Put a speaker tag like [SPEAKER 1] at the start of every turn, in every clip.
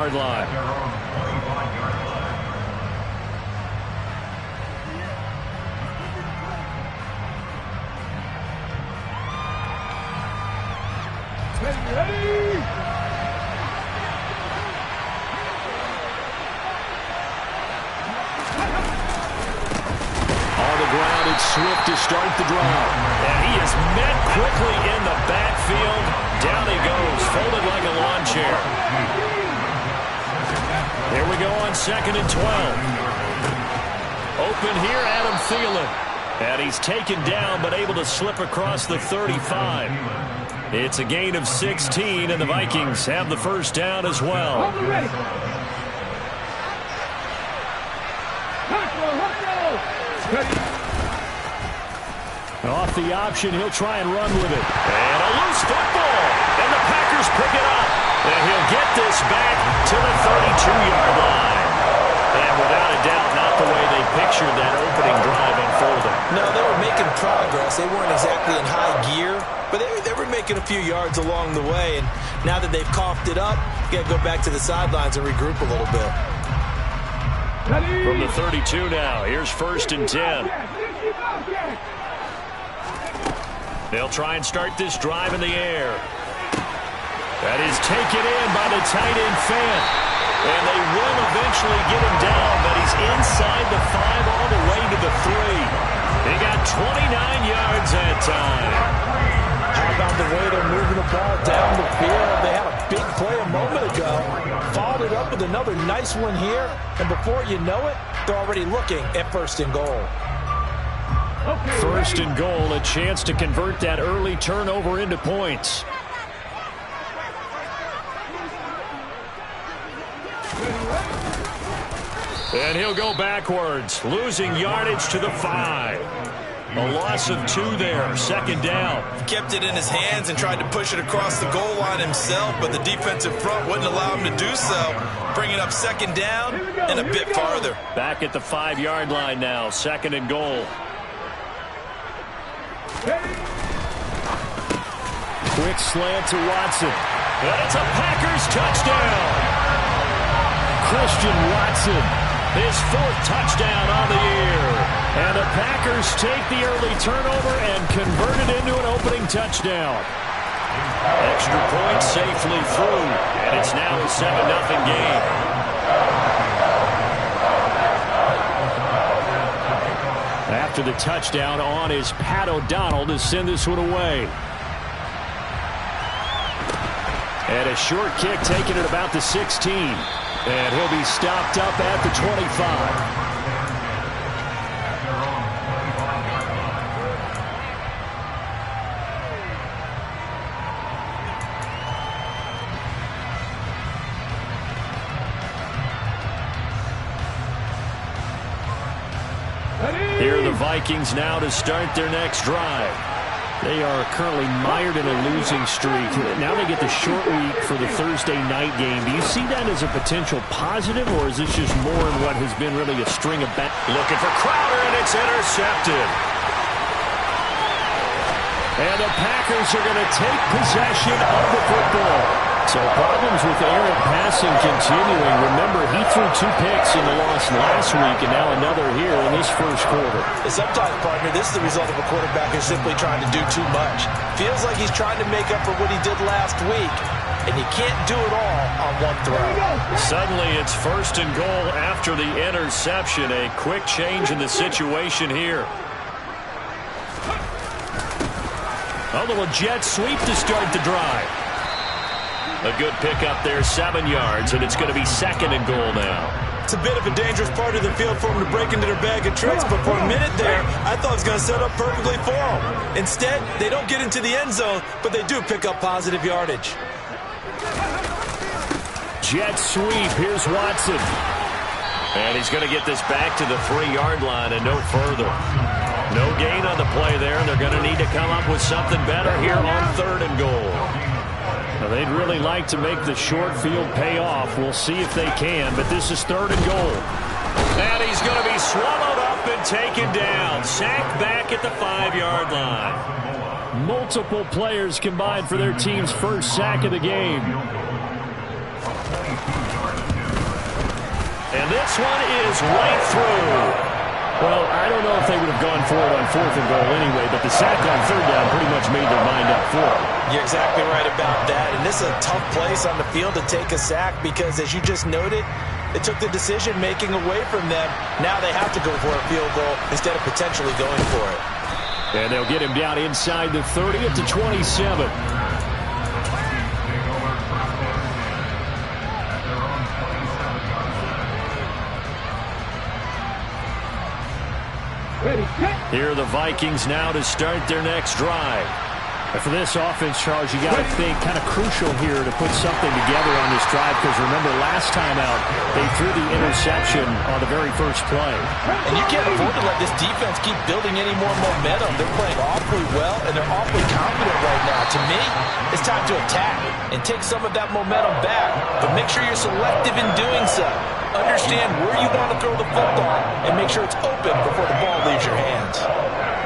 [SPEAKER 1] Yard line.
[SPEAKER 2] Ready?
[SPEAKER 1] On the ground, it's Swift to start the drive. And he is met quickly in the backfield. Down he goes, folded like a lawn chair. Here we go on 2nd and 12. Open here, Adam Thielen. And he's taken down, but able to slip across the 35. It's a gain of 16, and the Vikings have the first down as well. Off the option, he'll try and run with it. And a loose football. And the Packers pick it up. And he'll get this back to the 32-yard line. And without a doubt, not the way they pictured that opening drive unfolding.
[SPEAKER 3] No, they were making progress. They weren't exactly in high gear, but they were making a few yards along the way. And now that they've coughed it up, you got to go back to the sidelines and regroup a little bit.
[SPEAKER 1] From the 32 now, here's 1st and 10. They'll try and start this drive in the air. That is taken in by the tight end Fant. And they will eventually get him down, but he's inside the 5 all the way to the 3. They got 29 yards that time.
[SPEAKER 3] How about the way they're moving the ball down the field? They had a big play a moment ago. Followed it up with another nice one here. And before you know it, they're already looking at 1st and goal.
[SPEAKER 1] 1st and goal, a chance to convert that early turnover into points. And he'll go backwards, losing yardage to the 5. A loss of 2 there, 2nd down.
[SPEAKER 3] He kept it in his hands and tried to push it across the goal line himself, but the defensive front wouldn't allow him to do so. Bringing up 2nd down and a bit farther.
[SPEAKER 1] Back at the 5-yard line now, 2nd and goal. Quick slant to Watson. And it's a Packers touchdown. Christian Watson, his 4th touchdown on the year. And the Packers take the early turnover and convert it into an opening touchdown. Extra point safely through. And it's now a 7-0 game. After the touchdown, on is Pat O'Donnell to send this one away. And a short kick taken at about the 16. And he'll be stopped up at the 25. Here are the Vikings now to start their next drive. They are currently mired in a losing streak. Now they get the short week for the Thursday night game. Do you see that as a potential positive, or is this just more in what has been really a string of bad? Looking for Crowder, and it's intercepted. And the Packers are going to take possession of the football. So problems with errant passing continuing. Remember, he threw 2 picks in the loss last week, and now another here in this first quarter.
[SPEAKER 3] Sometimes, partner, this is the result of a quarterback who's simply trying to do too much. Feels like he's trying to make up for what he did last week, and you can't do it all on one throw.
[SPEAKER 1] Suddenly, it's 1st and goal after the interception. A quick change in the situation here. A little jet sweep to start the drive. A good pickup there, 7 yards, and it's going to be 2nd and goal now.
[SPEAKER 3] It's a bit of a dangerous part of the field for him to break into their bag of tricks, but for a minute there, I thought it was going to set up perfectly for him. Instead, they don't get into the end zone, but they do pick up positive yardage.
[SPEAKER 1] Jet sweep, here's Watson. And he's going to get this back to the 3-yard line and no further. No gain on the play there, and they're going to need to come up with something better here on 3rd and goal. Now, they'd really like to make the short field pay off. We'll see if they can, but this is 3rd and goal. And he's going to be swallowed up and taken down. Sacked back at the 5-yard line. Multiple players combined for their team's first sack of the game. this one is right through.
[SPEAKER 2] Well, I don't know if they would have gone for it on 4th and goal anyway, but the sack on 3rd down pretty much made their mind up for it.
[SPEAKER 3] You're exactly right about that, and this is a tough place on the field to take a sack because, as you just noted, it took the decision-making away from them. Now they have to go for a field goal instead of potentially going for it.
[SPEAKER 2] And they'll get him down inside the 30 at the 27.
[SPEAKER 1] Here are the Vikings now to start their next drive.
[SPEAKER 2] And for this offense, Charles, you got to think kind of crucial here to put something together on this drive because remember last time out they threw the interception on the very first play.
[SPEAKER 3] And you can't afford to let this defense keep building any more momentum. They're playing awfully well and they're awfully confident right now. To me, it's time to attack and take some of that momentum back, but make sure you're selective in doing so. Understand where you want to throw the football and make sure it's open before the ball leaves your hands.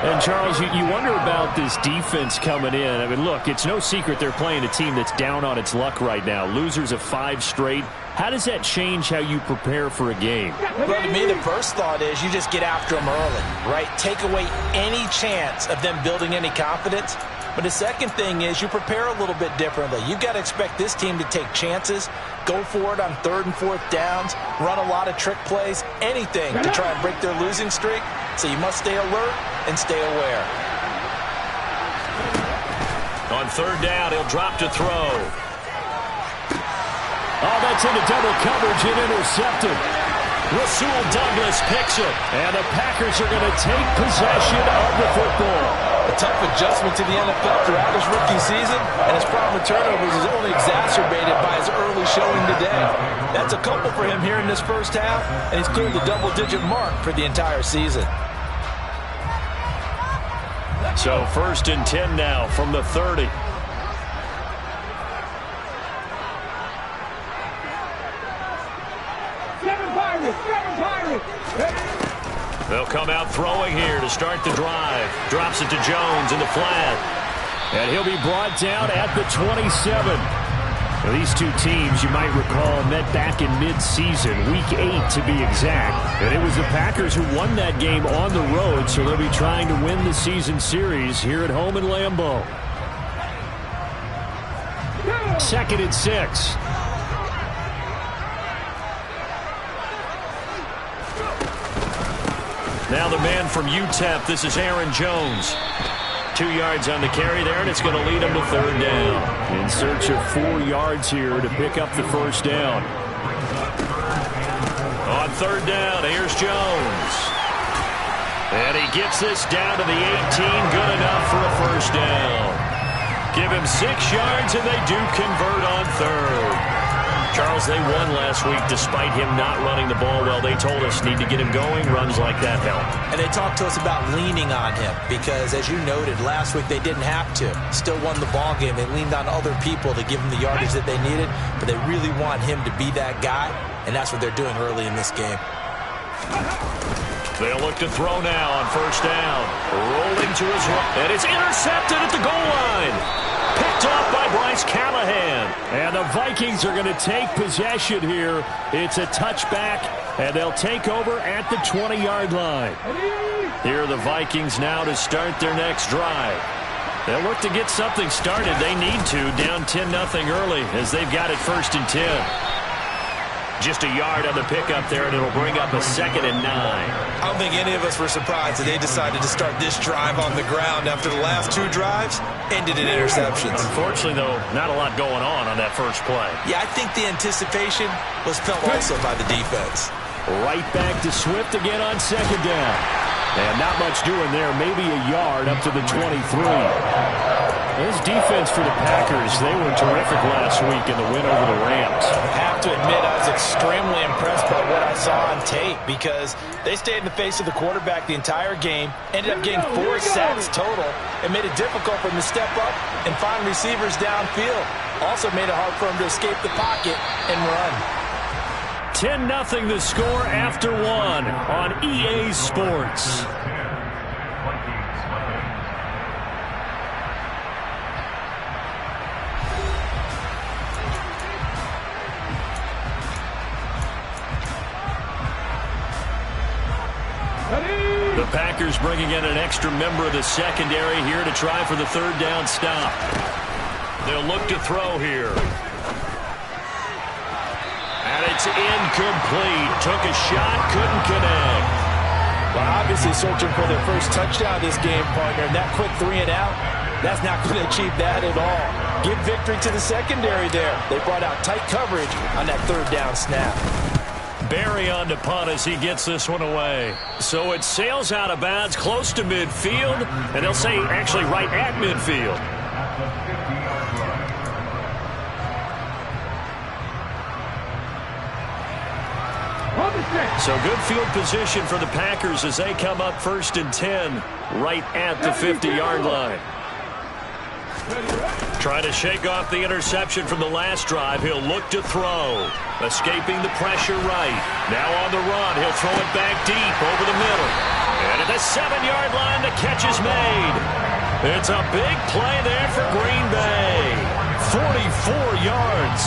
[SPEAKER 2] And, Charles, you wonder about this defense coming in. I mean, look, it's no secret they're playing a team that's down on its luck right now. Losers of 5 straight. How does that change how you prepare for a game?
[SPEAKER 3] Well, to me, the first thought is you just get after them early, right? Take away any chance of them building any confidence. But the second thing is you prepare a little bit differently. You've got to expect this team to take chances, go for it on 3rd and 4th downs, run a lot of trick plays, anything to try and break their losing streak. So you must stay alert and stay aware.
[SPEAKER 1] On 3rd down, he'll drop to throw.
[SPEAKER 2] Oh, that's into double coverage and intercepted.
[SPEAKER 1] Rasul Douglas picks it.
[SPEAKER 2] And the Packers are going to take possession of the football.
[SPEAKER 3] A tough adjustment to the NFL throughout his rookie season, and his problem with turnovers is only exacerbated by his early showing today. That's a couple for him here in this first half, and he's cleared the double-digit mark for the entire season.
[SPEAKER 1] So 1st and 10 now from the 30. They'll come out throwing here to start the drive. Drops it to Jones in the flat.
[SPEAKER 2] And he'll be brought down at the 27. Now, these two teams, you might recall, met back in mid-season, Week 8 to be exact. And it was the Packers who won that game on the road, so they'll be trying to win the season series here at home in Lambeau. 2nd and 6.
[SPEAKER 1] Now the man from UTEP, this is Aaron Jones. 2 yards on the carry there, and it's going to lead him to 3rd down.
[SPEAKER 2] In search of 4 yards here to pick up the 1st down.
[SPEAKER 1] On 3rd down, here's Jones. And he gets this down to the 18, good enough for a 1st down. Give him 6 yards, and they do convert on 3rd. Charles, they won last week despite him not running the ball well. They told us need to get him going. Runs like that help.
[SPEAKER 3] And they talked to us about leaning on him because, as you noted, last week they didn't have to. Still won the ball game. They leaned on other people to give them the yardage that they needed, but they really want him to be that guy, and that's what they're doing early in this game.
[SPEAKER 1] They'll look to throw now on 1st down. Rolling to his right, and it's intercepted at the goal line. Picked off by Bryce Callahan.
[SPEAKER 2] And the Vikings are going to take possession here. It's a touchback, and they'll take over at the 20-yard line.
[SPEAKER 1] Here are the Vikings now to start their next drive. They'll look to get something started. They need to, down 10-0 early as they've got it 1st and 10. Just a yard on the pickup there, and it'll bring up a 2nd and 9.
[SPEAKER 3] I don't think any of us were surprised that they decided to start this drive on the ground after the last 2 drives ended in interceptions.
[SPEAKER 1] Unfortunately, though, not a lot going on that first play.
[SPEAKER 3] Yeah, I think the anticipation was felt also by the defense.
[SPEAKER 2] Right back to Swift again on 2nd down. And not much doing there, maybe a yard up to the 23. This defense for the Packers, they were terrific last week in the win over the Rams.
[SPEAKER 3] I have to admit, I was extremely impressed by what I saw on tape because they stayed in the face of the quarterback the entire game, ended up getting 4 sacks total, and made it difficult for them to step up and find receivers downfield. Also made it hard for them to escape the pocket and run.
[SPEAKER 2] 10-0 the score after 1 on EA Sports.
[SPEAKER 1] Packers bringing in an extra member of the secondary here to try for the third down stop. They'll look to throw here. And it's incomplete. Took a shot, couldn't connect.
[SPEAKER 3] Well, obviously searching for their first touchdown this game, partner. And that quick 3 and out, that's not going to achieve that at all. Give victory to the secondary there. They brought out tight coverage on that third down snap.
[SPEAKER 1] Barry on to punt as he gets this one away. So it sails out of bounds close to midfield, and they'll say actually right at midfield. So good field position for the Packers as they come up 1st and 10 right at the 50-yard line. Trying to shake off the interception from the last drive. He'll look to throw. Escaping the pressure right. Now on the run. He'll throw it back deep over the middle. And at the 7-yard line, the catch is made. It's a big play there for Green Bay. 44 yards.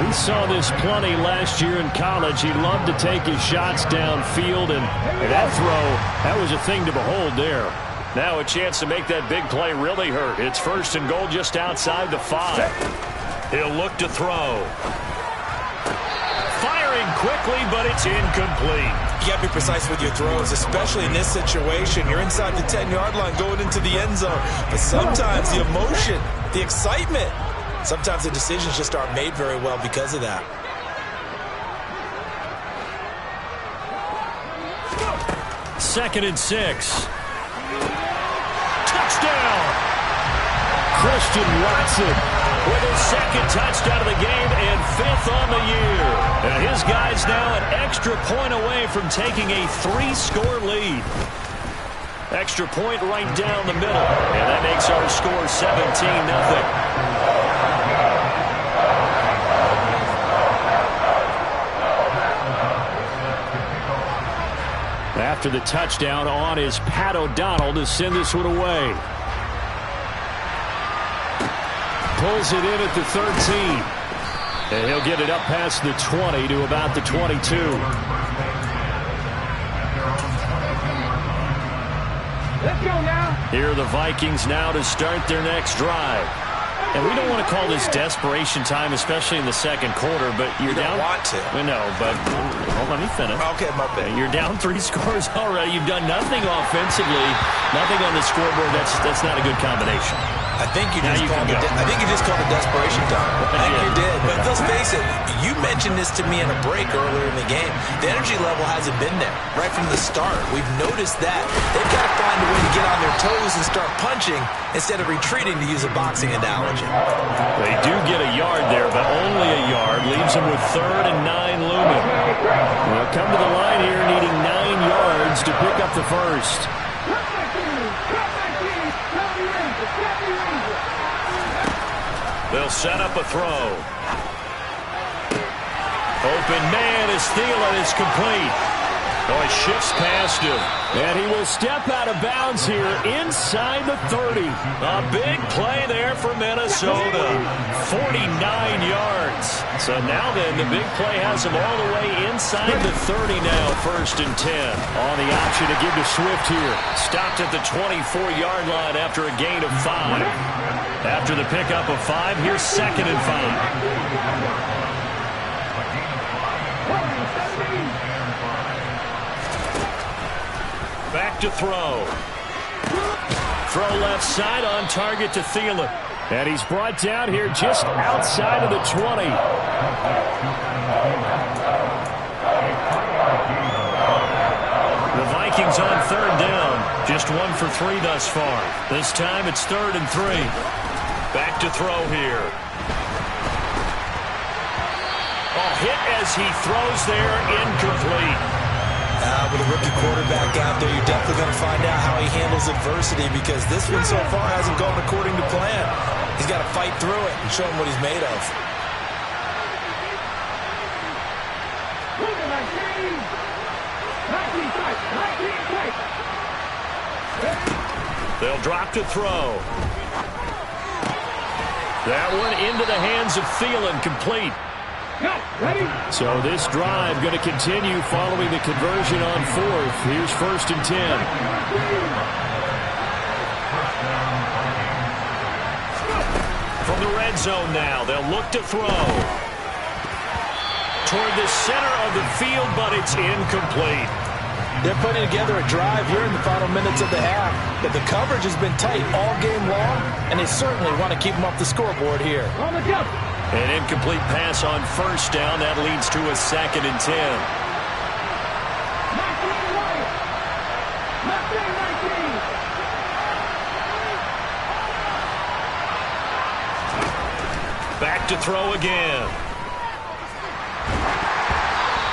[SPEAKER 2] We saw this plenty last year in college. He loved to take his shots downfield, and that throw, that was a thing to behold there.
[SPEAKER 1] Now a chance to make that big play really hurt. It's 1st and goal just outside the 5. He'll look to throw. Firing quickly, but it's incomplete.
[SPEAKER 3] You got to be precise with your throws, especially in this situation. You're inside the 10-yard line going into the end zone. But sometimes the emotion, the excitement, sometimes the decisions just aren't made very well because of that.
[SPEAKER 1] Second and 6. Touchdown!
[SPEAKER 2] Christian Watson
[SPEAKER 1] with his second touchdown of the game and 5th on the year. And his guy's now an extra point away from taking a 3-score lead. Extra point right down the middle. And that makes our score 17-0.
[SPEAKER 2] After the touchdown, on is Pat O'Donnell to send this one away. Pulls it in at the 13. And he'll get it up past the 20 to about the 22.
[SPEAKER 4] Let's go now.
[SPEAKER 1] Here are the Vikings now to start their next drive. And we don't want to call this desperation time, especially in the second quarter, but you're down.
[SPEAKER 3] You don't want to.
[SPEAKER 1] We know, but let me finish.
[SPEAKER 3] Okay, my bad.
[SPEAKER 1] You're down 3 scores already. You've done nothing offensively, nothing on the scoreboard. That's not a good combination.
[SPEAKER 3] I think you just called it desperation time. I think you did. But let's face it, you mentioned this to me in a break earlier in the game. The energy level hasn't been there right from the start. We've noticed that. They've got to find a way to get on their toes and start punching instead of retreating, to use a boxing analogy.
[SPEAKER 1] They do get a yard there, but only a yard. Leaves them with 3rd and 9 looming.
[SPEAKER 2] They'll come to the line here needing 9 yards to pick up the first.
[SPEAKER 1] They'll set up a throw. Open man is Thielen. Is complete. Oh, he shifts past him.
[SPEAKER 2] And he will step out of bounds here inside the 30.
[SPEAKER 1] A big play there for Minnesota. 49 yards. So now then, the big play has him all the way inside the 30 now, 1st and 10.
[SPEAKER 2] On the option to give to Swift here.
[SPEAKER 1] Stopped at the 24-yard line after a gain of 5. After the pickup of 5, here's 2nd and 5. Back to throw. Throw left side on target to Thielen.
[SPEAKER 2] And he's brought down here just outside of the 20.
[SPEAKER 1] The Vikings on 3rd down. Just 1 for 3 thus far. This time it's 3rd and 3. Back to throw here. Oh, hit as he throws there, incomplete.
[SPEAKER 3] With a rookie quarterback out there, you're definitely going to find out how he handles adversity, because this one so far hasn't gone according to plan. He's got to fight through it and show him what he's made of.
[SPEAKER 1] They'll drop to throw. That one into the hands of Thielen, complete.
[SPEAKER 2] So this drive going to continue following the conversion on 4th. Here's 1st and 10.
[SPEAKER 1] From the red zone now, they'll look to throw. Toward the center of the field, but it's incomplete.
[SPEAKER 3] They're putting together a drive here in the final minutes of the half. But the coverage has been tight all game long, and they certainly want to keep them off the scoreboard here.
[SPEAKER 1] An incomplete pass on 1st down. That leads to a 2nd and 10. Back to throw again.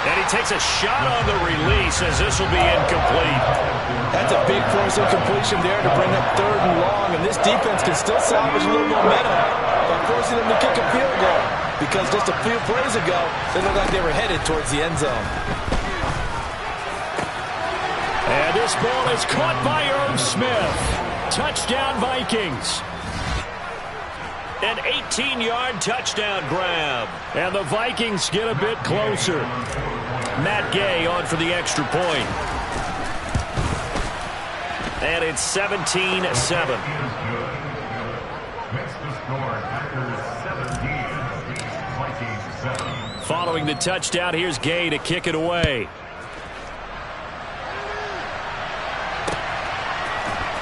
[SPEAKER 1] And he takes a shot on the release as this will be incomplete.
[SPEAKER 3] That's a big force of completion there to bring up 3rd and long, and this defense can still salvage a little momentum by forcing them to kick a field goal, because just a few plays ago, they looked like they were headed towards the end zone.
[SPEAKER 2] And this ball is caught by Irv Smith. Touchdown, Vikings.
[SPEAKER 1] An 18-yard touchdown grab.
[SPEAKER 2] And the Vikings get a bit closer.
[SPEAKER 1] Matt Gay on for the extra point. And it's 17-7.
[SPEAKER 2] Following the touchdown, here's Gay to kick it away.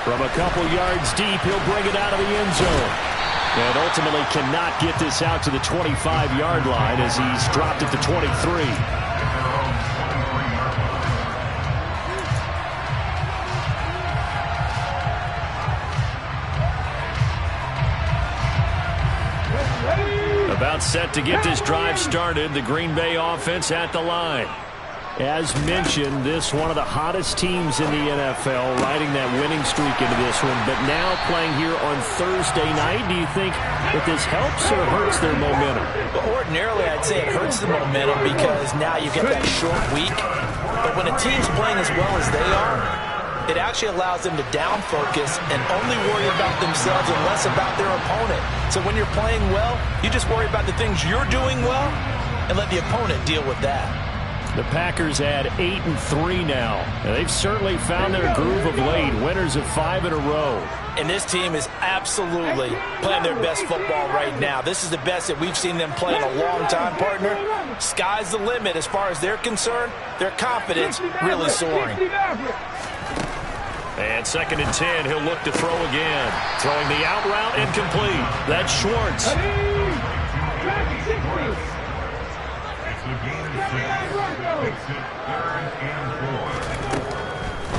[SPEAKER 2] From a couple yards deep, he'll bring it out of the end zone. And ultimately cannot get this out to the 25-yard line as he's dropped it to 23. About set to get this drive started, the Green Bay offense at the line. As mentioned, this one of the hottest teams in the NFL, riding that winning streak into this one, but now playing here on Thursday night. Do you think that this helps or hurts their momentum?
[SPEAKER 3] Well, ordinarily, I'd say it hurts the momentum because now you get that short week. But when a team's playing as well as they are, it actually allows them to down focus and only worry about themselves and less about their opponent. So when you're playing well, you just worry about the things you're doing well and let the opponent deal with that.
[SPEAKER 2] The Packers add 8-3 now. And they've certainly found their groove of late. Winners of 5 in a row.
[SPEAKER 3] And this team is absolutely playing their best football right now. This is the best that we've seen them play in a long time, partner. Sky's the limit as far as they're concerned. Their confidence really soaring.
[SPEAKER 1] And 2nd and 10, he'll look to throw again. Throwing the out route, incomplete. That's Schwartz.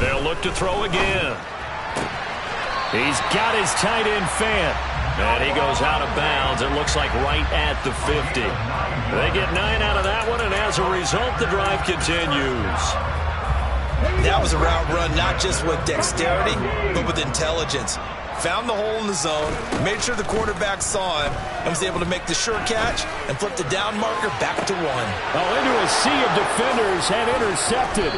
[SPEAKER 1] They'll look to throw again.
[SPEAKER 2] He's got his tight end Fant.
[SPEAKER 1] And he goes out of bounds. It looks like right at the 50. They get 9 out of that one, and as a result, the drive continues.
[SPEAKER 3] That was a route run not just with dexterity, but with intelligence. Found the hole in the zone, made sure the quarterback saw him, and was able to make the sure catch and flip the down marker back to 1.
[SPEAKER 2] Oh, into a sea of defenders and intercepted.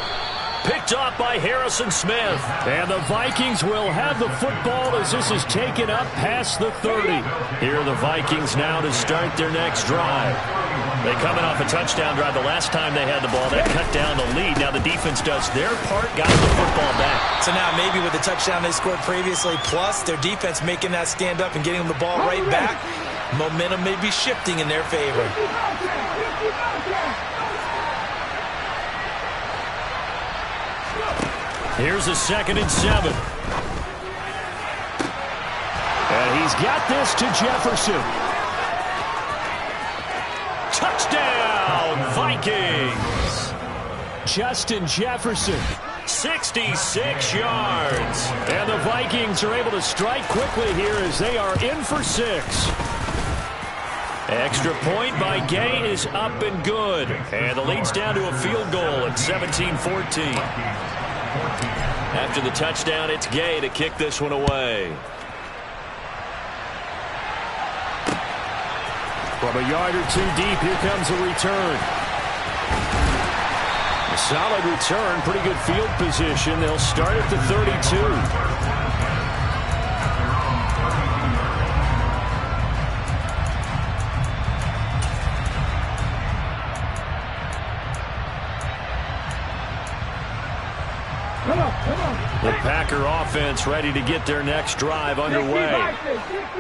[SPEAKER 1] Picked off by Harrison Smith.
[SPEAKER 2] And the Vikings will have the football as this is taken up past the 30.
[SPEAKER 1] Here are the Vikings now to start their next drive. They coming off a touchdown drive the last time they had the ball. That cut down the lead. Now the defense does their part, got the football back.
[SPEAKER 3] So now maybe with the touchdown they scored previously, plus their defense making that stand up and getting the ball right back, momentum may be shifting in their favor.
[SPEAKER 2] Here's a 2nd and 7. And he's got this to Jefferson.
[SPEAKER 1] Touchdown, Vikings!
[SPEAKER 2] Justin Jefferson.
[SPEAKER 1] 66 yards.
[SPEAKER 2] And the Vikings are able to strike quickly here as they are in for 6.
[SPEAKER 1] Extra point by Gay is up and good. And the lead's down to a field goal at 17-14. After the touchdown, it's Gay to kick this one away.
[SPEAKER 2] From a yard or 2 deep, here comes a return. A solid return, pretty good field position. They'll start at the 32. The Packer offense ready to get their next drive underway.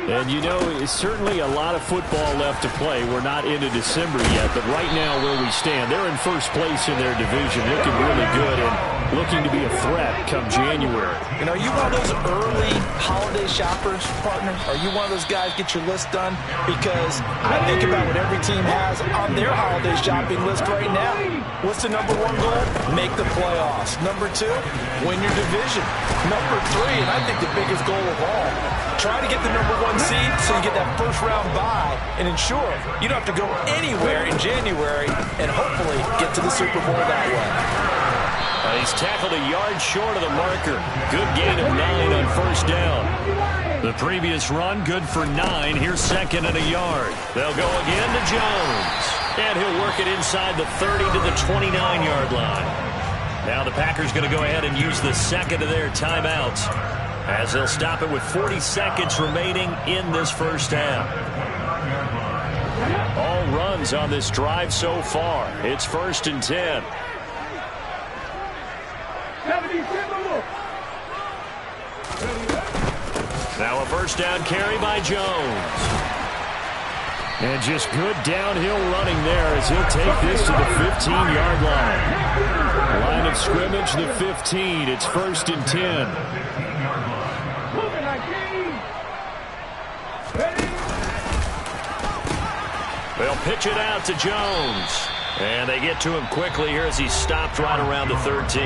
[SPEAKER 2] And you know, it's certainly a lot of football left to play. We're not into December yet, but right now where we stand, they're in first place in their division, looking really good and looking to be a threat come January.
[SPEAKER 3] You know, are you one of those early holiday shoppers, partner? Are you one of those guys get your list done? Because I think about what every team has on their holiday shopping list right now. What's the number one goal? Make the playoffs. Number two, win your division. Number three, and I think the biggest goal of all, try to get the number one seed so you get that first round bye and ensure you don't have to go anywhere in January and hopefully get to the Super Bowl that way.
[SPEAKER 1] He's tackled a yard short of the marker. Good gain of 9 on first down. The previous run, good for 9. Here's second and a yard. They'll go again to Jones. And he'll work it inside the 30 to the 29-yard line. Now the Packers going to go ahead and use the second of their timeouts as they'll stop it with 40 seconds remaining in this first half. All runs on this drive so far. It's 1st and 10. Now a first down carry by Jones.
[SPEAKER 2] And just good downhill running there as he'll take this to the 15-yard line. Line of scrimmage, the 15. It's 1st and 10.
[SPEAKER 1] They'll pitch it out to Jones. And they get to him quickly here as he stopped right around the 13.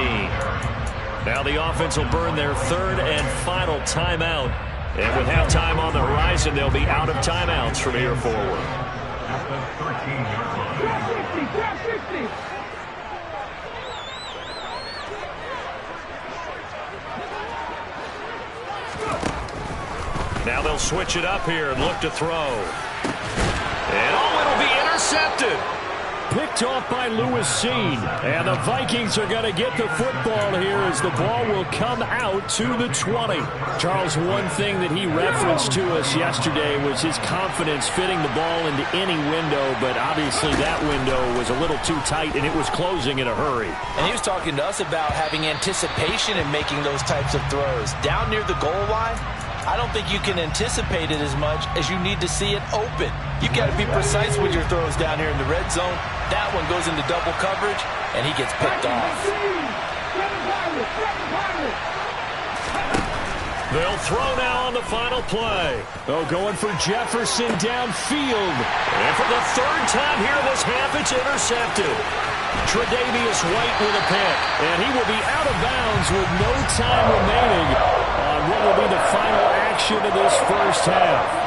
[SPEAKER 1] Now the offense will burn their third and final timeout. And with halftime on the horizon, they'll be out of timeouts from here forward. Now they'll switch it up here and look to throw. And it'll be intercepted.
[SPEAKER 2] Picked off by Lewis Cine. And the Vikings are going to get the football here as the ball will come out to the 20. Charles, one thing that he referenced to us yesterday was his confidence fitting the ball into any window, but obviously that window was a little too tight and it was closing in a hurry.
[SPEAKER 3] And he was talking to us about having anticipation in making those types of throws. Down near the goal line, I don't think you can anticipate it as much as you need to see it open. You've got to be precise with your throws down here in the red zone. That one goes into double coverage, and he gets picked off.
[SPEAKER 1] They'll throw now on the final play.
[SPEAKER 2] Oh, going for Jefferson downfield.
[SPEAKER 1] And for the third time here this half, it's intercepted. Tre'Davious White with a pick. And he will be out of bounds with no time remaining on what will be the final action of this first half.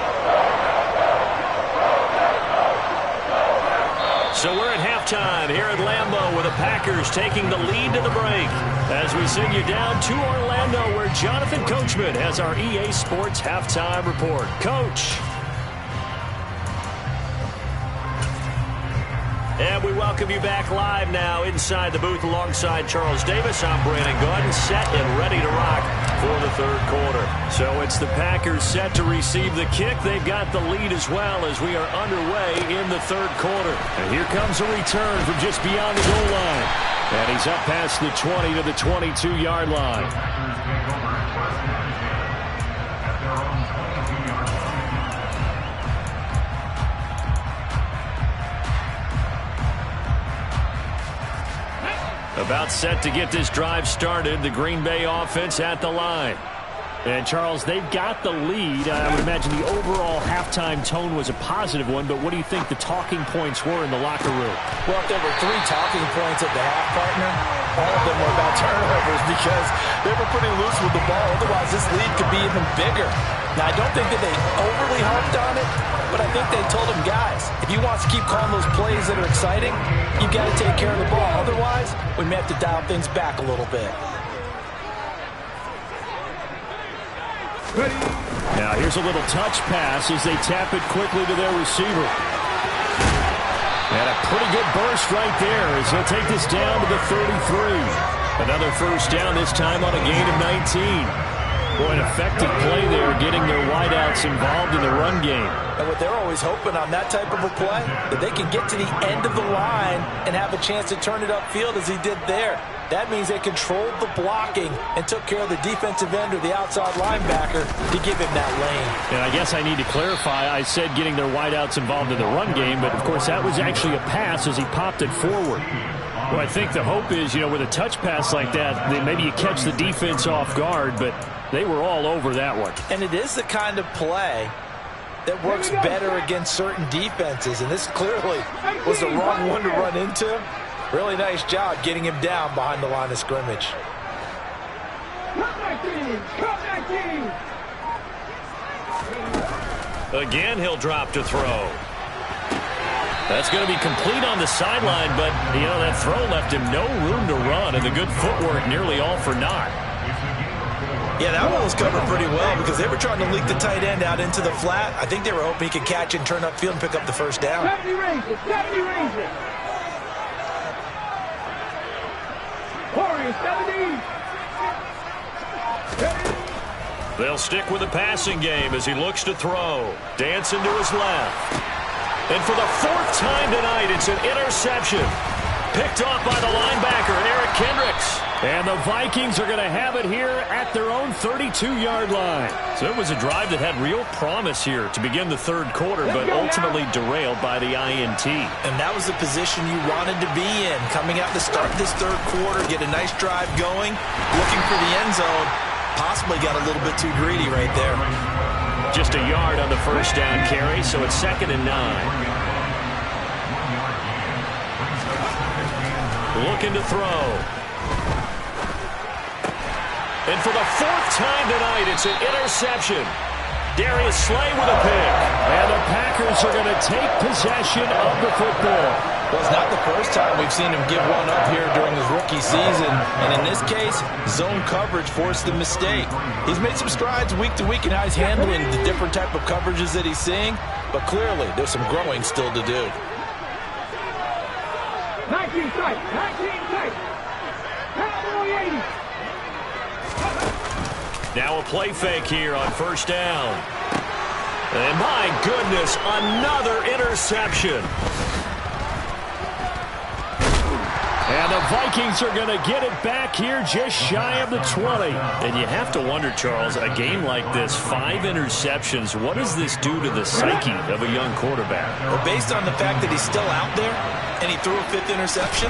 [SPEAKER 1] So we're at halftime here at Lambeau with the Packers taking the lead to the break as we send you down to Orlando where Jonathan Coachman has our EA Sports halftime report. Coach. And we welcome you back live now inside the booth alongside Charles Davis. I'm Brandon Gaudin, set and ready to rock for the third quarter. So it's the Packers set to receive the kick. They've got the lead as well as we are underway in the third quarter. And here comes a return from just beyond the goal line. And he's up past the 20 to the 22-yard line. About set to get this drive started. The Green Bay offense at the line.
[SPEAKER 2] And, Charles, they've got the lead. I would imagine the overall halftime tone was a positive one, but what do you think the talking points were in the locker room?
[SPEAKER 3] Well, if there were 3 talking points at the half, partner, all of them were about turnovers because they were pretty loose with the ball. Otherwise, this lead could be even bigger. Now, I don't think that they overly harped on it, but I think they told them, guys, if you want to keep calling those plays that are exciting, you've got to take care of the ball. Otherwise, we may have to dial things back a little bit.
[SPEAKER 2] Now here's a little touch pass as they tap it quickly to their receiver. And a pretty good burst right there as he'll take this down to the 33. Another first down, this time on a gain of 19. Boy, an effective play there, getting their wideouts involved in the run game.
[SPEAKER 3] And what they're always hoping on that type of a play, that they can get to the end of the line and have a chance to turn it upfield as he did there. That means they controlled the blocking and took care of the defensive end or the outside linebacker to give him that lane.
[SPEAKER 2] And I guess I need to clarify, I said getting their wideouts involved in the run game, but of course that was actually a pass as he popped it forward. Well, I think the hope is, with a touch pass like that, then maybe you catch the defense off guard, but they were all over that one.
[SPEAKER 3] And it is the kind of play that works better against certain defenses, and this clearly was the wrong one to run into. Really nice job getting him down behind the line of scrimmage.
[SPEAKER 1] Again, he'll drop to throw. That's going to be complete on the sideline, but, that throw left him no room to run, and the good footwork nearly all for naught.
[SPEAKER 3] Yeah, that one was covered pretty well because they were trying to leak the tight end out into the flat. I think they were hoping he could catch and turn upfield and pick up the first down.
[SPEAKER 4] 70 Rangers, 70 Rangers. 70.
[SPEAKER 1] They'll stick with the passing game as he looks to throw. Dancing to his left. And for the fourth time tonight, it's an interception. Picked off by the linebacker, Eric Kendricks.
[SPEAKER 2] And the Vikings are going to have it here at their own 32-yard line.
[SPEAKER 1] So it was a drive that had real promise here to begin the third quarter, but ultimately derailed by the INT.
[SPEAKER 3] And that was the position you wanted to be in. Coming out to start this third quarter, get a nice drive going, looking for the end zone. Possibly got a little bit too greedy right there.
[SPEAKER 1] Just a yard on the first down carry, so it's 2nd and 9. Looking to throw. And for the fourth time tonight, it's an interception. Darius Slay with a pick.
[SPEAKER 2] And the Packers are going to take possession of the football.
[SPEAKER 3] Well, it's not the first time we've seen him give one up here during his rookie season. And in this case, zone coverage forced the mistake. He's made some strides week to week in how he's handling the different type of coverages that he's seeing. But clearly, there's some growing still to do.
[SPEAKER 4] 19 tight, 19 tight. Cowboy 80.
[SPEAKER 1] Now a play fake here on first down. And my goodness, another interception.
[SPEAKER 2] And the Vikings are going to get it back here just shy of the 20.
[SPEAKER 1] And you have to wonder, Charles, a game like this, 5 interceptions, what does this do to the psyche of a young quarterback?
[SPEAKER 3] Well, based on the fact that he's still out there and he threw a 5th interception,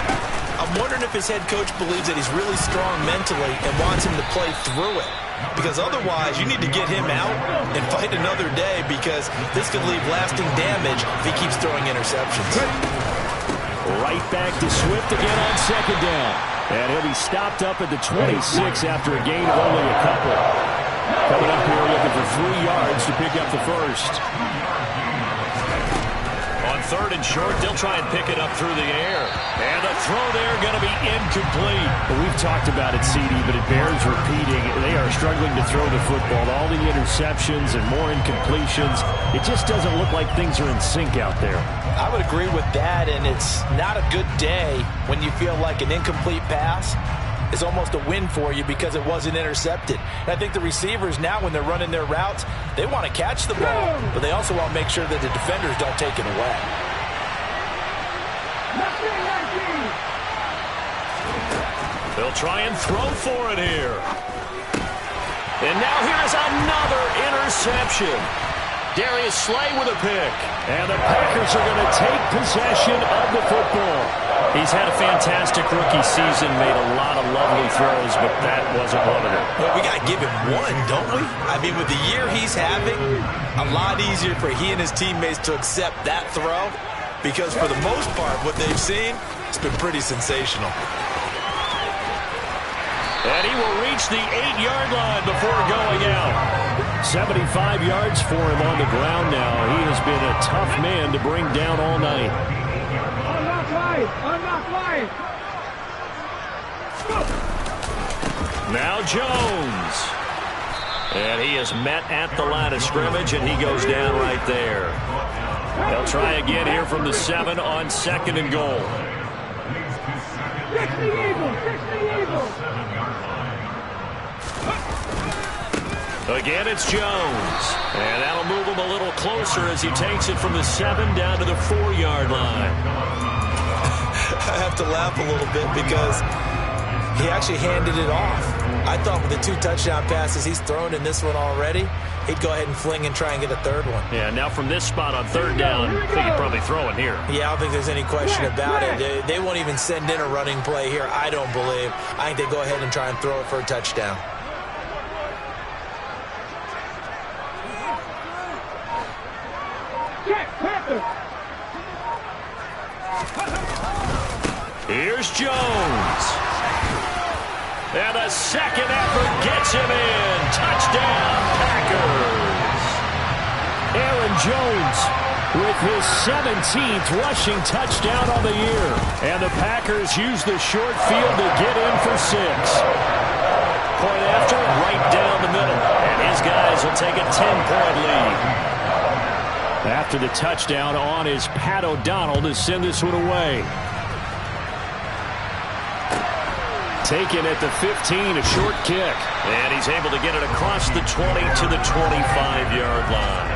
[SPEAKER 3] I'm wondering if his head coach believes that he's really strong mentally and wants him to play through it. Because otherwise, you need to get him out and fight another day because this could leave lasting damage if he keeps throwing interceptions.
[SPEAKER 2] Right back to Swift again on 2nd down. And he'll be stopped up at the 26 after a gain of only a couple. Coming up here looking for 3 yards to pick up the first.
[SPEAKER 1] On 3rd and short, they'll try and pick it up through the air. And the throw there going to be incomplete.
[SPEAKER 2] Well, we've talked about it, CD, but it bears repeating. They are struggling to throw the football. All the interceptions and more incompletions. It just doesn't look like things are in sync out there.
[SPEAKER 3] I would agree with that, and it's not a good day when you feel like an incomplete pass is almost a win for you because it wasn't intercepted. And I think the receivers now, when they're running their routes, they want to catch the ball, but they also want to make sure that the defenders don't take it away.
[SPEAKER 1] They'll try and throw for it here. And now here's another interception. Darius Slay with a pick.
[SPEAKER 2] And the Packers are going to take possession of the football.
[SPEAKER 1] He's had a fantastic rookie season, made a lot of lovely throws, but that wasn't one of them.
[SPEAKER 3] Well, we got to give him one, don't we? I mean, with the year he's having, a lot easier for he and his teammates to accept that throw because for the most part, what they've seen, it's been pretty sensational.
[SPEAKER 1] And he will reach the 8-yard line before going out.
[SPEAKER 2] 75 yards for him on the ground now. He has been a tough man to bring down all night.
[SPEAKER 4] Unlock line.
[SPEAKER 1] Now Jones. And he is met at the line of scrimmage, and he goes down right there. They'll try again here from the 7 on 2nd and goal.
[SPEAKER 4] 60 Eagles, 60 Eagles.
[SPEAKER 1] Again, it's Jones. And that'll move him a little closer as he takes it from the 7 down to the 4-yard line.
[SPEAKER 3] I have to laugh a little bit because he actually handed it off. I thought with the 2 touchdown passes he's thrown in this one already, he'd go ahead and fling and try and get a third one.
[SPEAKER 1] Yeah, now from this spot on 3rd down, I think he'd probably throw it here.
[SPEAKER 3] Yeah, I don't think there's any question about it. They won't even send in a running play here, I don't believe. I think they go ahead and try and throw it for a touchdown.
[SPEAKER 1] Here's Jones. And a second effort gets him in. Touchdown, Packers.
[SPEAKER 2] Aaron Jones with his 17th rushing touchdown on the year. And the Packers use the short field to get in for 6.
[SPEAKER 1] Point after, right down the middle. And his guys will take a 10-point lead.
[SPEAKER 2] After the touchdown on is Pat O'Donnell to send this one away. Taken at the 15, a short kick.
[SPEAKER 1] And he's able to get it across the 20 to the 25-yard line.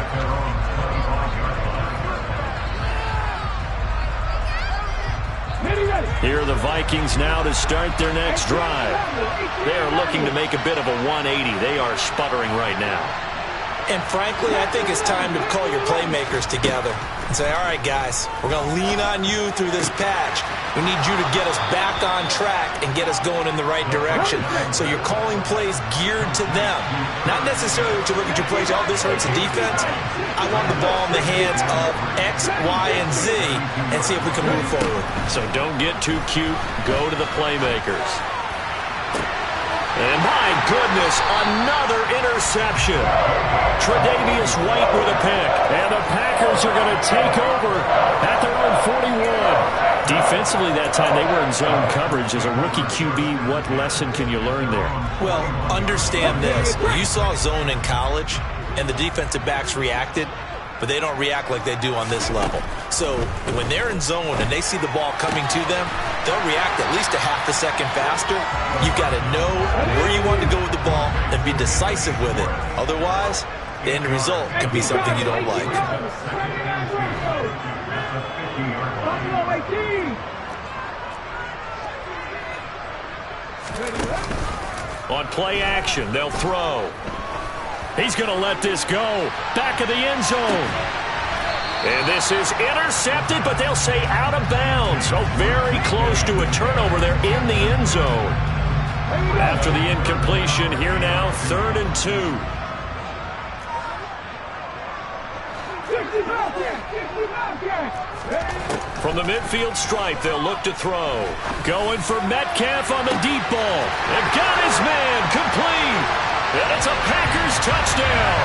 [SPEAKER 1] Here are the Vikings now to start their next drive. They are looking to make a bit of a 180. They are sputtering right now.
[SPEAKER 3] And frankly, I think it's time to call your playmakers together and say, all right, guys, we're going to lean on you through this patch. We need you to get us back on track and get us going in the right direction. So you're calling plays geared to them. Not necessarily what you look at your plays, oh, this hurts the defense. I want the ball in the hands of X, Y, and Z and see if we can move forward.
[SPEAKER 1] So don't get too cute. Go to the playmakers. And my goodness, another interception. Tre'Davious White with a pick.
[SPEAKER 2] And the Packers are going to take over at their own 41.
[SPEAKER 1] Defensively that time, they were in zone coverage. As a rookie QB, what lesson can you learn there?
[SPEAKER 3] Well, understand this. You saw zone in college, and the defensive backs reacted, but they don't react like they do on this level. So when they're in zone and they see the ball coming to them, they'll react at least a half a second faster. You've got to know where you want to go with the ball and be decisive with it. Otherwise, the end result can be something you don't like.
[SPEAKER 1] On play action, they'll throw. He's going to let this go. Back of the end zone. And this is intercepted, but they'll say out of bounds. So very close to a turnover there in the end zone. After the incompletion, here now, 3rd and 2. From the midfield stripe, they'll look to throw. Going for Metcalf on the deep ball. And got his man complete. And it's a Packers touchdown.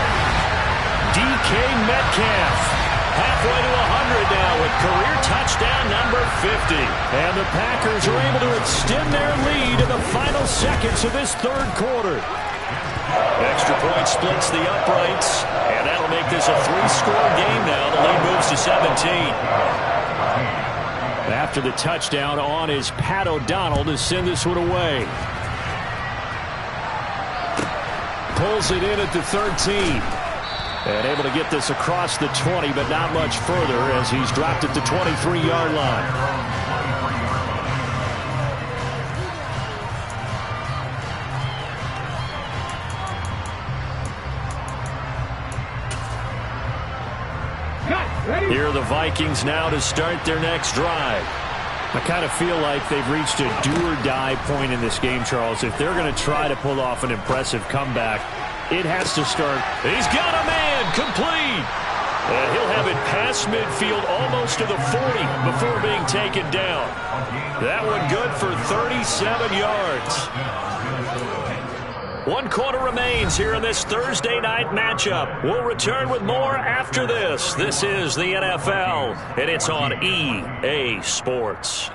[SPEAKER 1] DK Metcalf. Halfway to 100 now with career touchdown number 50.
[SPEAKER 2] And the Packers are able to extend their lead in the final seconds of this 3rd quarter.
[SPEAKER 1] Extra point splits the uprights, and that'll make this a 3-score game now. The lead moves to 17.
[SPEAKER 2] After the touchdown on is Pat O'Donnell to send this one away. Pulls it in at the 13. And able to get this across the 20, but not much further as he's dropped at the 23-yard line.
[SPEAKER 1] Here are the Vikings now to start their next drive.
[SPEAKER 2] I kind of feel like they've reached a do-or-die point in this game, Charles. If they're going to try to pull off an impressive comeback, it has to start.
[SPEAKER 1] He's got a man complete. And he'll have it past midfield almost to the 40 before being taken down. That one good for 37 yards. 1 quarter remains here in this Thursday night matchup. We'll return with more after this. This is the NFL, and it's on EA Sports.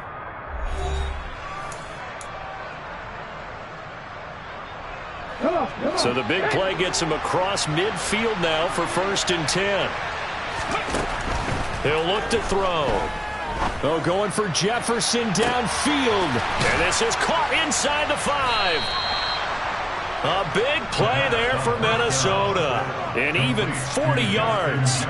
[SPEAKER 1] So the big play gets him across midfield now for 1st and 10. He'll look to throw.
[SPEAKER 2] Oh, going for Jefferson downfield.
[SPEAKER 1] And this is caught inside the 5. A big play there for Minnesota. And even 40 yards.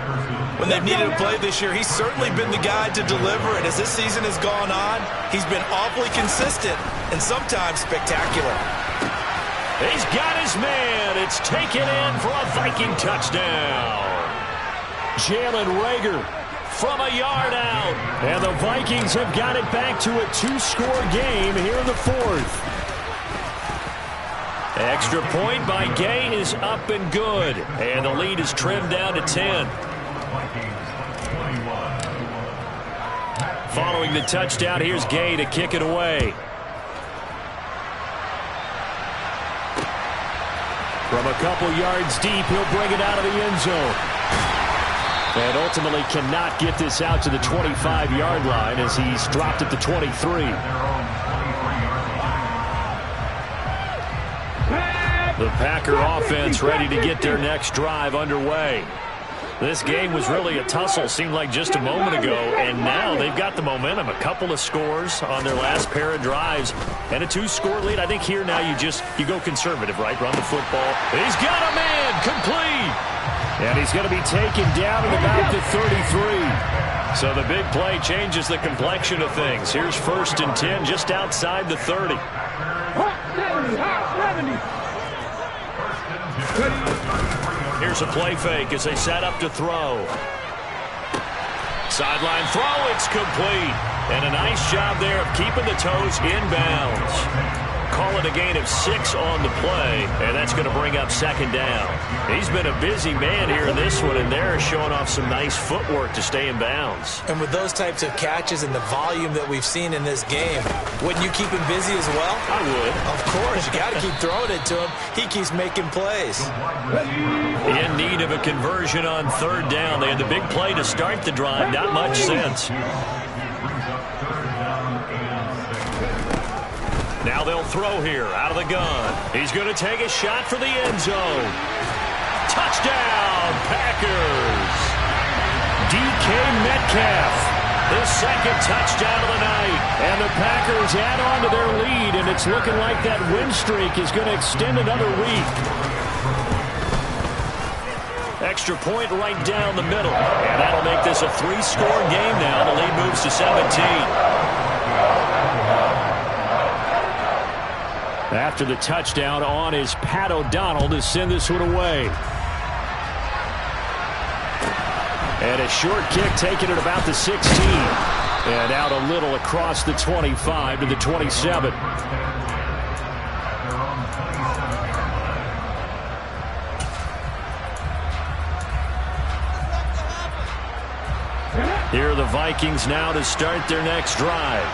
[SPEAKER 3] When they've needed a play this year, he's certainly been the guy to deliver. And as this season has gone on, he's been awfully consistent and sometimes spectacular.
[SPEAKER 1] He's got his man. It's taken in for a Viking touchdown.
[SPEAKER 2] Jalen Reagor from a yard out. And the Vikings have got it back to a 2-score game here in the fourth.
[SPEAKER 1] Extra point by Gay is up and good. And the lead is trimmed down to 10. Following the touchdown, here's Gay to kick it away.
[SPEAKER 2] From a couple yards deep, he'll bring it out of the end zone. And ultimately cannot get this out to the 25-yard line as he's dropped at the 23.
[SPEAKER 1] The Packer offense ready to get their next drive underway. This game was really a tussle, seemed like just a moment ago, and now they've got the momentum. A couple of scores on their last pair of drives and a 2-score lead. I think here now you go conservative, right? Run the football. He's got a man complete.
[SPEAKER 2] And he's going to be taken down at about the 33.
[SPEAKER 1] So the big play changes the complexion of things. Here's 1st and 10 just outside the 30. Here's a play fake as they set up to throw. Sideline throw, it's complete. And a nice job there of keeping the toes inbounds. Call it a gain of 6 on the play, and that's going to bring up 2nd down. He's been a busy man here in this one, and they're showing off some nice footwork to stay in bounds.
[SPEAKER 3] And with those types of catches and the volume that we've seen in this game, wouldn't you keep him busy as well?
[SPEAKER 1] I would.
[SPEAKER 3] Of course, you got to keep throwing it to him. He keeps making plays.
[SPEAKER 1] In need of a conversion on 3rd down. They had the big play to start the drive. Not much sense. Now they'll throw here out of the gun. He's going to take a shot for the end zone. Touchdown, Packers.
[SPEAKER 2] DK Metcalf.
[SPEAKER 1] His 2nd touchdown of the night.
[SPEAKER 2] And the Packers add on to their lead, and it's looking like that win streak is going to extend another week.
[SPEAKER 1] Extra point right down the middle. And that'll make this a 3-score game now. The lead moves to 17.
[SPEAKER 2] After the touchdown on is Pat O'Donnell to send this one away. And a short kick taken at about the 16. And out a little across the 25 to the 27.
[SPEAKER 1] Here are the Vikings now to start their next drive.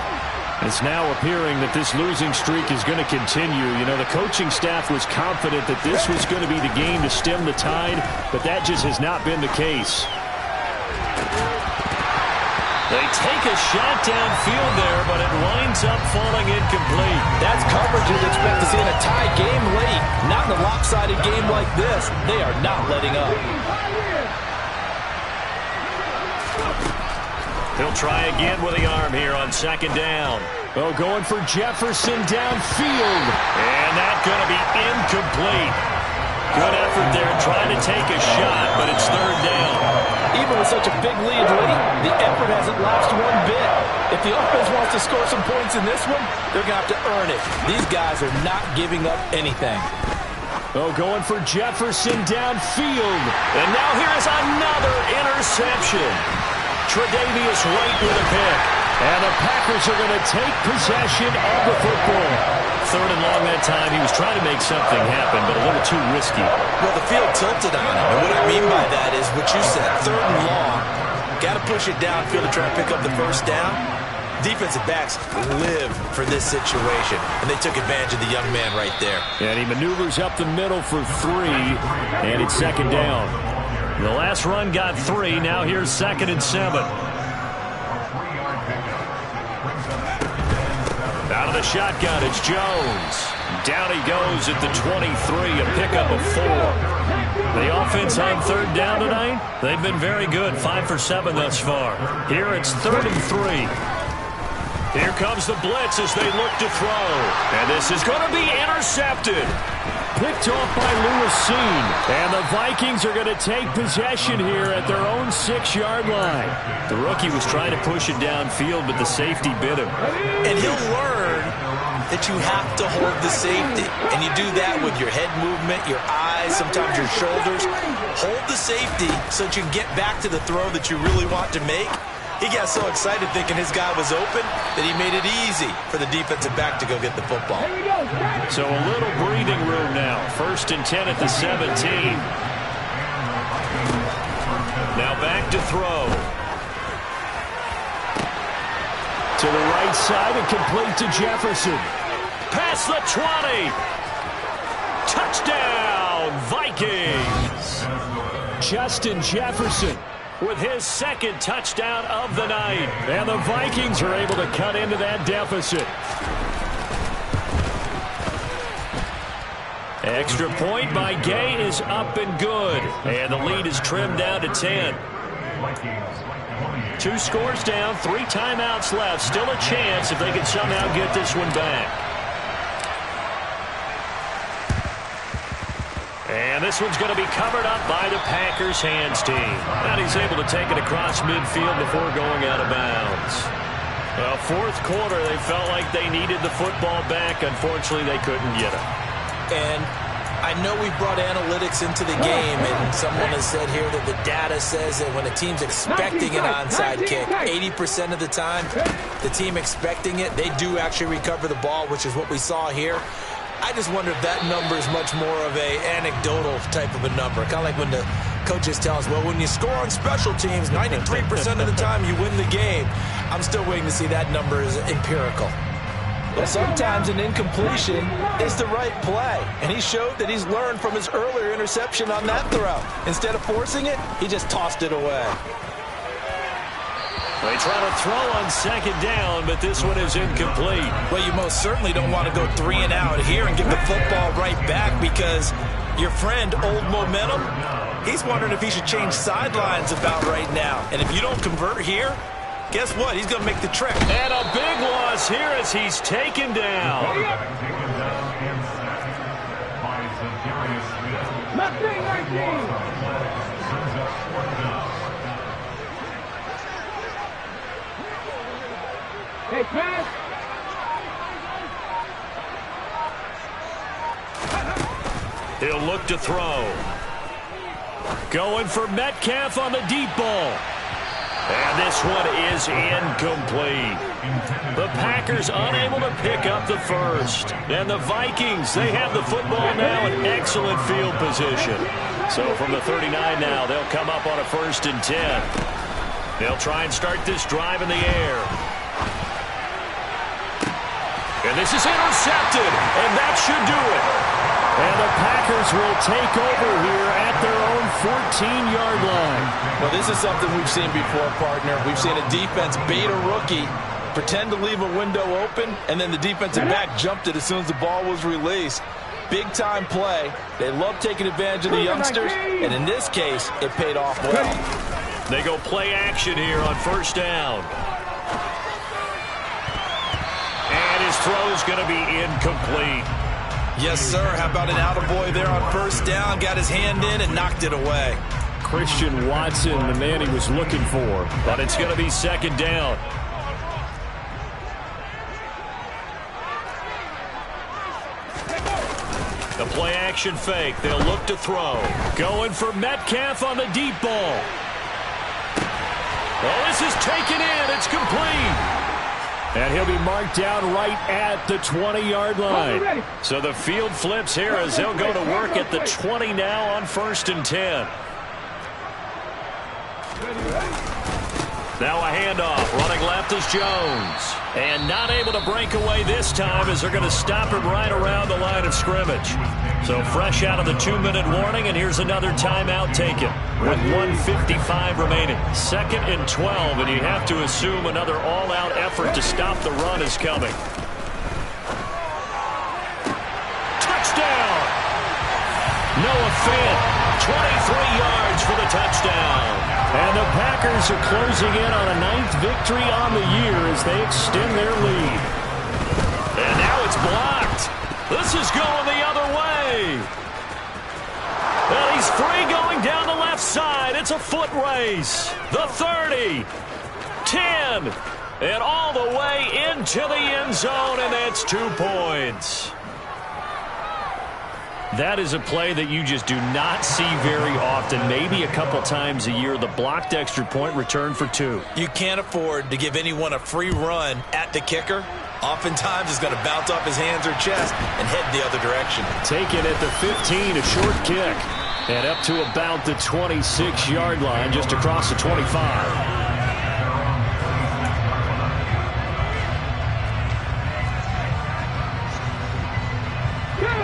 [SPEAKER 2] It's now appearing that this losing streak is going to continue. You know, the coaching staff was confident that this was going to be the game to stem the tide, but that just has not been the case.
[SPEAKER 1] They take a shot downfield there, but it winds up falling incomplete.
[SPEAKER 3] That's coverage you'd expect to see in a tie game late. Not in a lopsided game like this. They are not letting up.
[SPEAKER 1] He'll try again with the arm here on 2nd down.
[SPEAKER 2] Oh, going for Jefferson downfield.
[SPEAKER 1] And that's going to be incomplete. Good effort there trying to take a shot, but it's 3rd down.
[SPEAKER 3] Even with such a big lead late, the effort hasn't lapsed one bit. If the offense wants to score some points in this one, they're going to have to earn it. These guys are not giving up anything.
[SPEAKER 2] Oh, going for Jefferson downfield.
[SPEAKER 1] And now here's another interception. Tre'Davious White with a pick.
[SPEAKER 2] And the Packers are going to take possession of the football.
[SPEAKER 1] 3rd and long that time. He was trying to make something happen, but a little too risky.
[SPEAKER 3] Well, the field tilted on him. And what I mean by that is what you said, 3rd and long. Got to push it downfield to try to pick up the 1st down. Defensive backs live for this situation, and they took advantage of the young man right there.
[SPEAKER 2] And he maneuvers up the middle for 3, and it's 2nd down.
[SPEAKER 1] The last run got 3. Now here's 2nd and 7. Out of the shotgun, it's Jones. Down he goes at the 23, a pickup of 4. The offense on 3rd down tonight, they've been very good, 5 for 7 thus far. Here it's 3rd and 3. Here comes the blitz as they look to throw. And this is going to be intercepted.
[SPEAKER 2] Picked off by Lewis Cine. And the Vikings are going to take possession here at their own 6-yard line.
[SPEAKER 1] The rookie was trying to push it downfield, but the safety bit him.
[SPEAKER 3] And he'll learn that you have to hold the safety. And you do that with your head movement, your eyes, sometimes your shoulders. Hold the safety so that you can get back to the throw that you really want to make. He got so excited thinking his guy was open that he made it easy for the defensive back to go get the football.
[SPEAKER 1] So a little breathing room now. 1st and 10 at the 17. Now back to throw.
[SPEAKER 2] To the right side and complete to Jefferson.
[SPEAKER 1] Past the 20. Touchdown, Vikings.
[SPEAKER 2] Justin Jefferson
[SPEAKER 1] with his 2nd touchdown of the night.
[SPEAKER 2] And the Vikings are able to cut into that deficit.
[SPEAKER 1] Extra point by Gay is up and good. And the lead is trimmed down to 10. 2 scores down, 3 timeouts left. Still a chance if they can somehow get this one back. And this one's going to be covered up by the Packers hands team. And he's able to take it across midfield before going out of bounds. Well, 4th quarter, they felt like they needed the football back. Unfortunately, they couldn't get it.
[SPEAKER 3] And I know we brought analytics into the game, and someone has said here that the data says that when a team's expecting an onside kick, 80% of the time, the team expecting it, they do actually recover the ball, which is what we saw here. I just wonder if that number is much more of a anecdotal type of a number. Kind of like when the coaches tell us, well, when you score on special teams, 93% of the time you win the game. I'm still waiting to see that number is empirical. Well, sometimes an incompletion is the right play. And he showed that he's learned from his earlier interception on that throw. Instead of forcing it, he just tossed it away.
[SPEAKER 1] They try to throw on 2nd down, but this one is incomplete.
[SPEAKER 3] Well, you most certainly don't want to go 3 and out here and give the football right back because your friend, Old Momentum, he's wondering if he should change sidelines about right now. And if you don't convert here, guess what? He's going to make the trek.
[SPEAKER 1] And a big loss here as he's taken down.
[SPEAKER 4] Hey, pass.
[SPEAKER 1] He'll look to throw.
[SPEAKER 2] Going for Metcalf on the deep ball.
[SPEAKER 1] And this one is incomplete. The Packers unable to pick up the first. And the Vikings, they have the football now in excellent field position. So from the 39 now, they'll come up on a 1st and 10. They'll try and start this drive in the air. And this is intercepted, and that should do it.
[SPEAKER 2] And the Packers will take over here at their own 14-yard line.
[SPEAKER 3] Well, this is something we've seen before, partner. We've seen a defense bait a rookie, pretend to leave a window open, and then the defensive back jumped it as soon as the ball was released. Big-time play. They love taking advantage of the youngsters, and in this case, it paid off well.
[SPEAKER 1] They go play action here on 1st down. And his throw is going to be incomplete.
[SPEAKER 3] Yes, sir. How about an attaboy there on 1st down? Got his hand in and knocked it away.
[SPEAKER 2] Christian Watson, the man he was looking for.
[SPEAKER 1] But it's going to be 2nd down. The play action fake. They'll look to throw.
[SPEAKER 2] Going for Metcalf on the deep ball.
[SPEAKER 1] Oh, this is taken in. It's complete.
[SPEAKER 2] And he'll be marked down right at the 20-yard line.
[SPEAKER 1] So the field flips here as they'll go to work at the 20 now on 1st and 10. Now a handoff. Running left is Jones. And not able to break away this time as they're going to stop him right around the line of scrimmage. So fresh out of the 2-minute warning, and here's another timeout taken with 1:55 remaining. 2nd and 12, and you have to assume another all-out effort to stop the run is coming. Touchdown! Noah Fant, 23 yards for the touchdown.
[SPEAKER 2] And the Packers are closing in on a 9th victory on the year as they extend their lead.
[SPEAKER 1] And now it's blocked. This is going the other way. And he's free going down the left side. It's a foot race. The 30, 10, and all the way into the end zone, and that's 2 points.
[SPEAKER 2] That is a play that you just do not see very often. Maybe a couple times a year, the blocked extra point return for 2.
[SPEAKER 3] You can't afford to give anyone a free run at the kicker. Oftentimes, it's going to bounce off his hands or chest and head the other direction.
[SPEAKER 2] Taken at the 15, a short kick. And up to about the 26-yard line, just across the 25.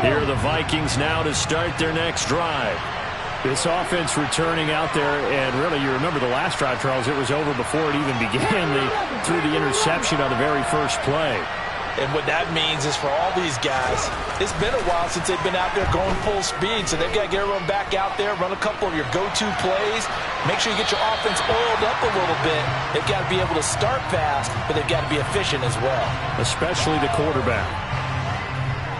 [SPEAKER 2] Here are the Vikings now to start their next drive. This offense returning out there, and really, you remember the last drive, Charles, it was over before it even began. They threw the interception on the very first play.
[SPEAKER 3] And what that means is for all these guys, it's been a while since they've been out there going full speed, so they've got to get everyone back out there, run a couple of your go-to plays, make sure you get your offense oiled up a little bit. They've got to be able to start fast, but they've got to be efficient as well.
[SPEAKER 2] Especially the quarterback.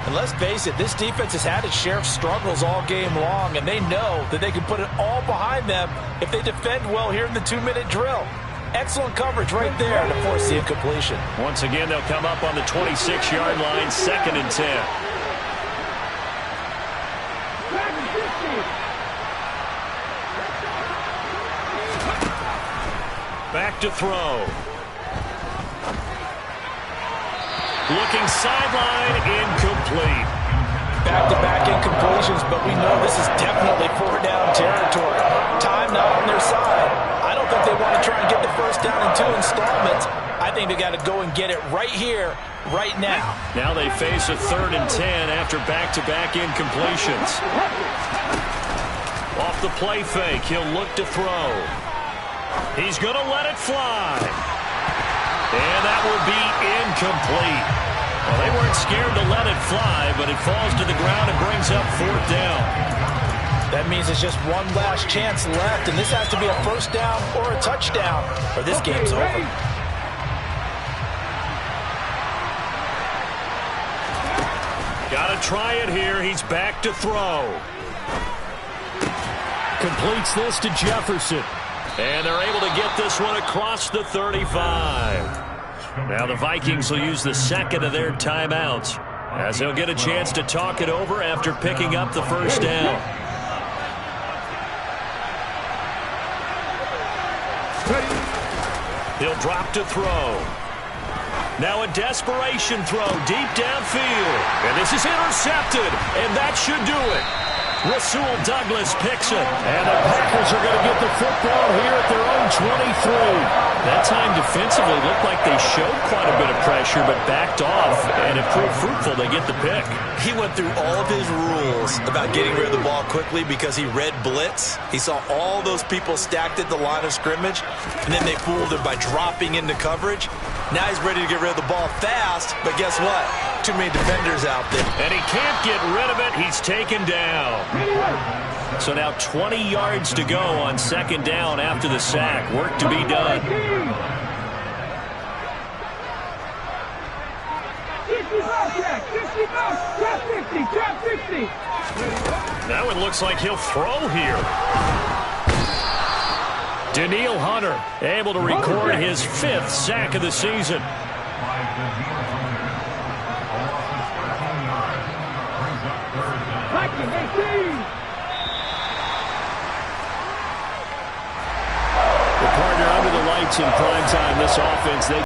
[SPEAKER 3] And let's face it, this defense has had its share of struggles all game long, and they know that they can put it all behind them if they defend well here in the 2-minute drill. Excellent coverage right there to force the incompletion.
[SPEAKER 1] Once again, they'll come up on the 26-yard line, 2nd and 10. Back to throw. Looking sideline, incomplete.
[SPEAKER 3] Back-to-back incompletions, but we know this is definitely 4-down territory. Time not on their side. I don't think they want to try and get the first down in 2 installments. I think they got to go and get it right here, right now.
[SPEAKER 1] Now they face a 3rd and 10 after back-to-back incompletions. Off the play fake, he'll look to throw. He's going to let it fly. And that will be incomplete. Well, they weren't scared to let it fly, but it falls to the ground and brings up 4th down.
[SPEAKER 3] That means it's just one last chance left, and this has to be a first down or a touchdown, or this game's over.
[SPEAKER 1] Got to try it here. He's back to throw.
[SPEAKER 2] Completes this to Jefferson.
[SPEAKER 1] And they're able to get this one across the 35. Now the Vikings will use the 2nd of their timeouts as they'll get a chance to talk it over after picking up the first down. He'll drop to throw. Now a desperation throw deep downfield. And this is intercepted, and that should do it. Rasul Douglas picks it.
[SPEAKER 2] And the Packers are going to get the football here at their own 23.
[SPEAKER 1] That time defensively looked like they showed quite a bit of pressure but backed off, and it proved fruitful. They get the pick.
[SPEAKER 3] He went through all of his rules about getting rid of the ball quickly because he read blitz. He saw all those people stacked at the line of scrimmage, and then they fooled him by dropping into coverage. Now he's ready to get rid of the ball fast, but guess what? Too many defenders out there.
[SPEAKER 1] And he can't get rid of it. He's taken down. So now 20 yards to go on 2nd down after the sack. Work to be done. Now it looks like he'll throw here. Danielle Hunter able to record his 5th sack of the season.
[SPEAKER 2] The partner under the lights in prime time. This offense, they